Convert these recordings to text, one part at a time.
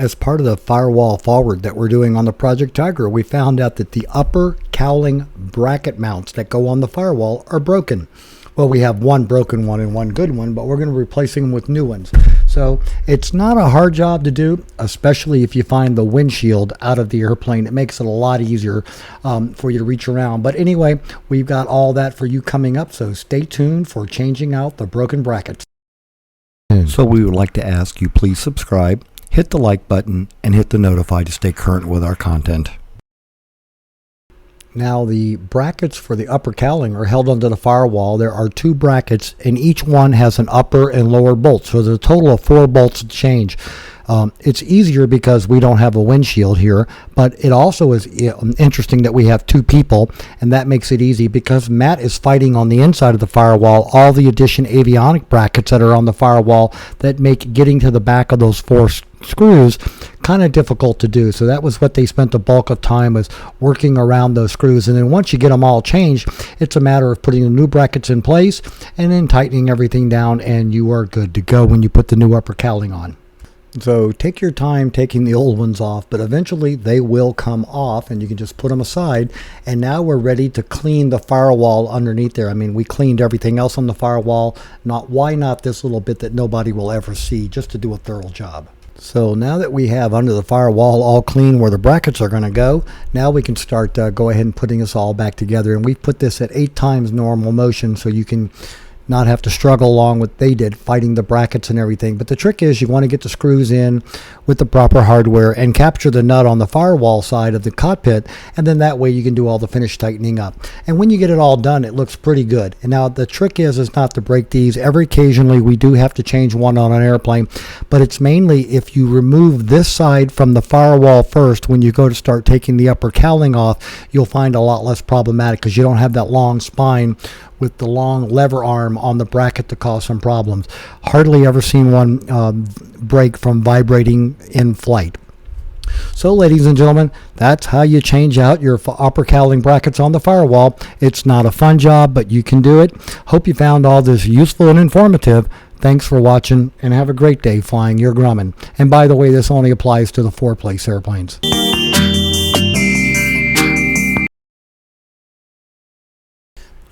As part of the firewall forward that we're doing on the Project Tiger, we found out that the upper cowling bracket mounts that go on the firewall are broken. Well, we have one broken one and one good one, but we're going to be replacing them with new ones. So it's not a hard job to do, especially if you find the windshield out of the airplane. It makes it a lot easier for you to reach around. But anyway, we've got all that for you coming up, so stay tuned for changing out the broken brackets. So we would like to ask you please subscribe, hit the like button, and hit the notify to stay current with our content. Now the brackets for the upper cowling are held onto the firewall. There are two brackets and each one has an upper and lower bolt. So there's a total of 4 bolts to change. It's easier because we don't have a windshield here, but it also is interesting that we have 2 people, and that makes it easy because Matt is fighting on the inside of the firewall all the addition avionic brackets that are on the firewall that make getting to the back of those 4 screws kind of difficult to do. So that was what they spent the bulk of time, was working around those screws. And then once you get them all changed, it's a matter of putting the new brackets in place and then tightening everything down, and you are good to go when you put the new upper cowling on. So take your time taking the old ones off, but eventually they will come off and you can just put them aside. And now we're ready to clean the firewall underneath there. I mean, we cleaned everything else on the firewall. Why not this little bit that nobody will ever see, just to do a thorough job. So now that we have under the firewall all clean where the brackets are going to go, now we can start go ahead and putting this all back together. And we've put this at 8 times normal motion so you can not have to struggle along what they did, fighting the brackets and everything. But the trick is you want to get the screws in with the proper hardware and capture the nut on the firewall side of the cockpit, and then that way you can do all the finish tightening up. And when you get it all done, it looks pretty good. And now the trick is not to break these. Every occasionally we do have to change one on an airplane, but it's mainly if you remove this side from the firewall first, when you go to start taking the upper cowling off, you'll find a lot less problematic because you don't have that long spine with the long lever arm on the bracket to cause some problems. Hardly ever seen one break from vibrating in flight. So ladies and gentlemen, that's how you change out your upper cowling brackets on the firewall. It's not a fun job, but you can do it. Hope you found all this useful and informative. Thanks for watching, and have a great day flying your Grumman. And by the way, this only applies to the 4-place airplanes.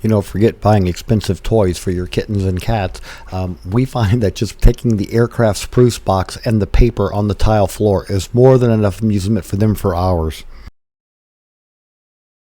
You know, forget buying expensive toys for your kittens and cats. We find that just taking the aircraft spruce box and the paper on the tile floor is more than enough amusement for them for hours.